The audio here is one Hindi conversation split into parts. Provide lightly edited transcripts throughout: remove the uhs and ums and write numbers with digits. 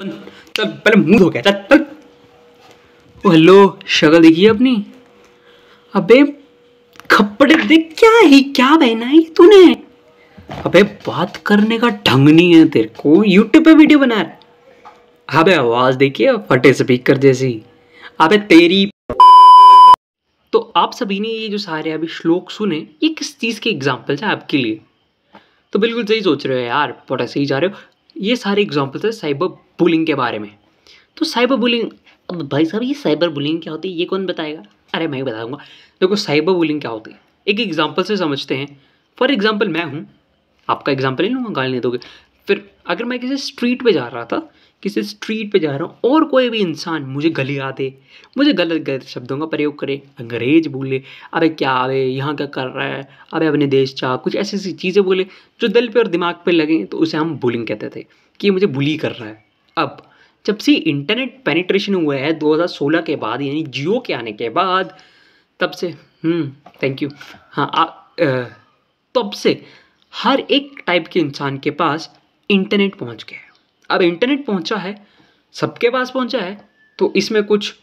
चल पहले मुंह धो के चल चल। ओ हेलो, शक्ल देखिए अपनी। अबे कपड़े देख, क्या है, क्या पहना है तूने? अबे बात करने का ढंग नहीं है तेरे को, यूट्यूब पे वीडियो बना रहा है। अबे आवाज देखिए, फटे स्पीकर जैसी। अबे तेरी। तो आप सभी ने ये जो सारे अभी श्लोक सुने, ये किस चीज के एग्जाम्पल्स हैं आपके लिए? तो बिल्कुल सही सोच रहे हो यार, बड़ा सही जा रहे हो। ये सारे एग्जाम्पल्स है साइबर बुलिंग के बारे में। तो साइबर बुलिंग, अब भाई साहब ये साइबर बुलिंग क्या होती है ये कौन बताएगा? अरे मैं ही बताऊंगा। देखो साइबर बुलिंग क्या होती है, एक एग्जाम्पल से समझते हैं। फॉर एग्जाम्पल मैं हूँ, आपका एग्जाम्पल नहीं लूँगा, गाली नहीं दोगे। फिर अगर मैं किसी स्ट्रीट पे जा रहा था, किसी स्ट्रीट पे जा रहा हूँ और कोई भी इंसान मुझे गलिया दे, मुझे गलत गलत शब्दों का प्रयोग करे, अंग्रेज बोले, अबे क्या, अबे यहाँ क्या कर रहा है, अबे अपने देश चाह, कुछ ऐसी ऐसी चीज़ें बोले जो दिल पे और दिमाग पे लगे, तो उसे हम बुलिंग कहते थे कि ये मुझे बुली कर रहा है। अब जब से इंटरनेट पेनिट्रेशन हुआ है 2016 के बाद, यानी जियो के आने के बाद, तब से थैंक यू। हाँ तब से हर एक टाइप के इंसान के पास इंटरनेट पहुंच गया है। अब इंटरनेट पहुंचा है, सबके पास पहुंचा है, तो इसमें कुछ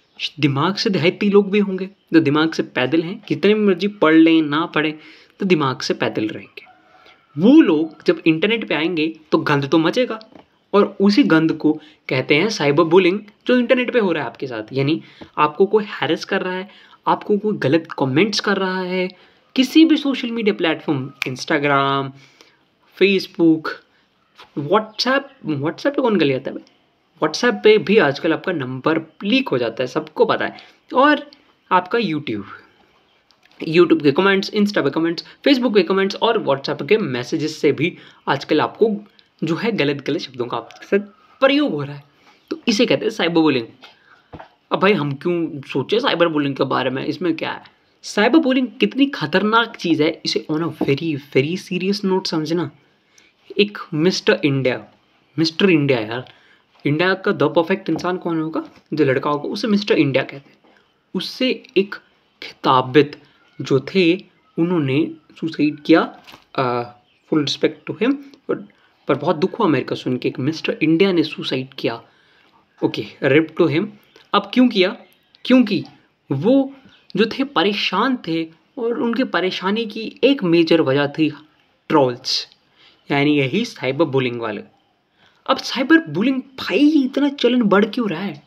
दिमाग से देहाती लोग भी होंगे जो दिमाग से पैदल हैं, कितने भी मर्जी पढ़ लें ना पढ़ें तो दिमाग से पैदल रहेंगे। वो लोग जब इंटरनेट पे आएंगे तो गंद तो मचेगा, और उसी गंद को कहते हैं साइबर बुलिंग, जो इंटरनेट पे हो रहा है आपके साथ। यानी आपको कोई हैरेस कर रहा है, आपको कोई गलत कमेंट्स कर रहा है, किसी भी social media platform, Instagram, Facebook, WhatsApp पे कौन गल जाता है भाई? व्हाट्सएप पे भी आजकल आपका नंबर लीक हो जाता है, सबको पता है। और आपका यूट्यूब के कमेंट्स, इंस्टा पे कमेंट्स, फेसबुक पे कमेंट्स और व्हाट्सएप के मैसेजेस से भी आजकल आपको जो है गलत गलत शब्दों का आपके साथ प्रयोग हो रहा है। तो इसे कहते हैं साइबर बुलिंग। अब भाई हम क्यों सोचे साइबर बुलिंग के बारे में, इसमें क्या है? साइबर बुलिंग कितनी खतरनाक चीज़ है, इसे on a very very serious note समझना। एक मिस्टर इंडिया यार, इंडिया का द परफेक्ट इंसान कौन होगा? जो लड़का होगा उसे मिस्टर इंडिया कहते हैं। उससे एक खिताबित जो थे, उन्होंने सुसाइड किया। फुल रिस्पेक्ट टू हिम, पर बहुत दुख हुआ मेरे को सुन के, एक मिस्टर इंडिया ने सुसाइड किया। Okay, RIP to him. अब क्यों किया? क्योंकि वो जो थे परेशान थे, और उनके परेशानी की एक मेजर वजह थी ट्रोल्स, यानी यही साइबर बुलिंग वाले। अब साइबर बुलिंग भाई इतना चलन बढ़ क्यों रहा है?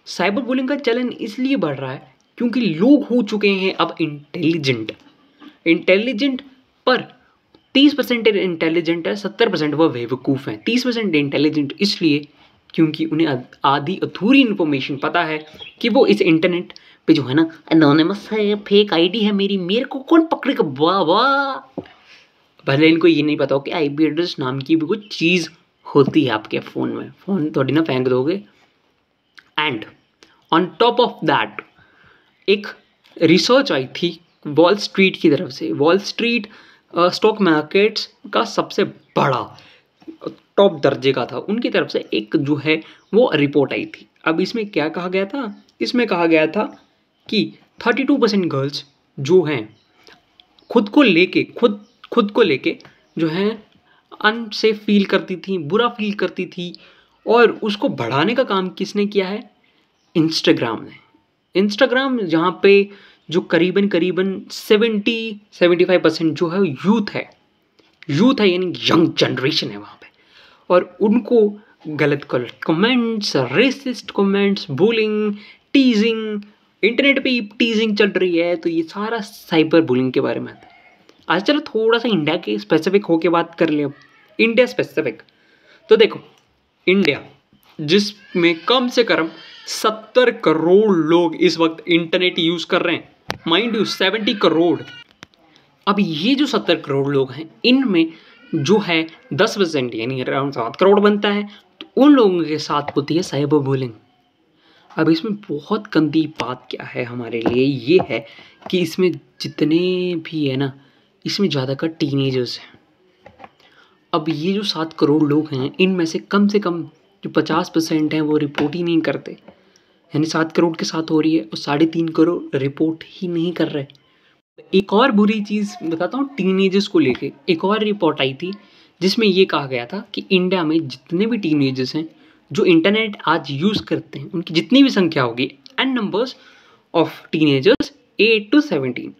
साइबर बुलिंग का चलन इसलिए बढ़ रहा है क्योंकि लोग हो चुके हैं अब इंटेलिजेंट पर 30% इंटेलिजेंट है, 70% वह बेवकूफ़ हैं। 30% इंटेलिजेंट इसलिए क्योंकि उन्हें आधी अधूरी इन्फॉर्मेशन पता है कि वो इस इंटरनेट पे जो है ना, एनोनिमस है, फेक आईडी है मेरे को कौन पकड़ेगा, वाह वाह। भले इनको ये नहीं पता हो कि आईपी एड्रेस नाम की भी कुछ चीज़ होती है आपके फ़ोन में, फ़ोन थोड़ी ना फेंक दोगे। And on top of that एक रिसर्च आई थी वॉल स्ट्रीट की तरफ से। वॉल स्ट्रीट स्टॉक मार्केट्स का सबसे बड़ा टॉप दर्जे का था, उनकी तरफ से एक जो है वो रिपोर्ट आई थी। अब इसमें क्या कहा गया था? इसमें कहा गया था कि 32% गर्ल्स जो हैं खुद को लेके जो है अनसेफ फील करती थी, बुरा फील करती थी, और उसको बढ़ाने का काम किसने किया है? इंस्टाग्राम ने। इंस्टाग्राम जहाँ पे जो करीबन 70-75% जो है यूथ है, यानी यंग जनरेशन है वहाँ पे, और उनको गलत गलत comments, racist comments, bullying, teasing, internet पे टीजिंग चल रही है। तो ये सारा साइबर बुलिंग के बारे में आता है। आज चलो थोड़ा सा इंडिया के स्पेसिफिक होके बात कर ले। अब इंडिया स्पेसिफिक तो देखो, इंडिया जिसमें कम से कम 70 करोड़ लोग इस वक्त इंटरनेट यूज़ कर रहे हैं, माइंड यू 70 करोड़। अब ये जो 70 करोड़ लोग हैं, इनमें जो है 10% यानी अराउंड 7 करोड़ बनता है, तो उन लोगों के साथ होती है साइबर बुलिंग। अब इसमें बहुत गंदी बात क्या है हमारे लिए, ये है कि इसमें जितने भी है ना, इसमें ज़्यादातर टीनेजर्स हैं। अब ये जो 7 करोड़ लोग हैं, इनमें से कम जो 50% हैं वो रिपोर्ट ही नहीं करते, यानी 7 करोड़ के साथ हो रही है और 3.5 करोड़ रिपोर्ट ही नहीं कर रहे। एक और बुरी चीज़ बताता हूँ टीनेजर्स को लेके। एक और रिपोर्ट आई थी जिसमें ये कहा गया था कि इंडिया में जितने भी टीनेजर्स हैं जो इंटरनेट आज यूज़ करते हैं उनकी जितनी भी संख्या होगी and numbers of teenagers 8 to 17,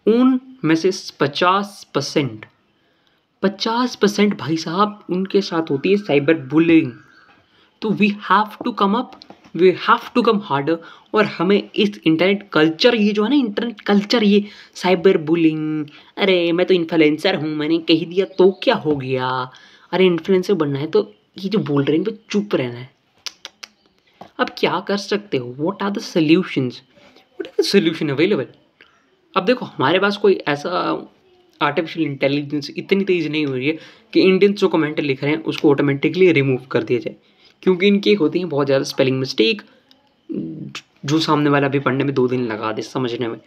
उन में से 50% भाई साहब उनके साथ होती है साइबर बुलिंग। तो we have to come up, we have to come harder. और हमें इस इंटरनेट कल्चर, ये जो है ना इंटरनेट कल्चर, ये साइबर बुलिंग, अरे मैं तो इन्फ्लुएंसर हूँ, मैंने कह दिया तो क्या हो गया, अरे इन्फ्लुएंसर बनना है तो ये जो बोल रहे हैं तो चुप रहना है। अब क्या कर सकते हो? What are the solutions, what are the solution available? अब देखो हमारे पास कोई ऐसा आर्टिफिशियल इंटेलिजेंस इतनी तेज नहीं हो रही है कि इंडियंस जो कमेंट लिख रहे हैं उसको ऑटोमेटिकली रिमूव कर दिया जाए, क्योंकि इनकी होती हैं बहुत ज़्यादा स्पेलिंग मिस्टेक, जो सामने वाला भी पढ़ने में 2 दिन लगा दे समझने में।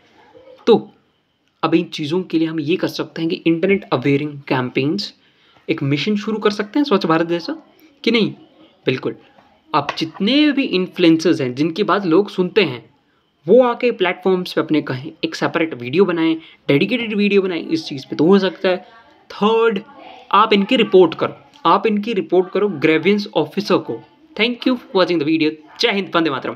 तो अब इन चीज़ों के लिए हम ये कर सकते हैं कि इंटरनेट अवेयरिंग कैंपेन्स एक मिशन शुरू कर सकते हैं स्वच्छ भारत जैसा, कि नहीं? बिल्कुल। अब जितने भी इन्फ्लुएंसर्स हैं जिनकी बात लोग सुनते हैं, वो आके प्लेटफॉर्म्स पे अपने कहें, एक सेपरेट वीडियो बनाएं, डेडिकेटेड वीडियो बनाएं इस चीज़ पे, तो हो सकता है। थर्ड, आप इनकी रिपोर्ट करो, ग्रेवियंस ऑफिसर को। Thank you for watching the video. जय हिंद, वंदे मातरम।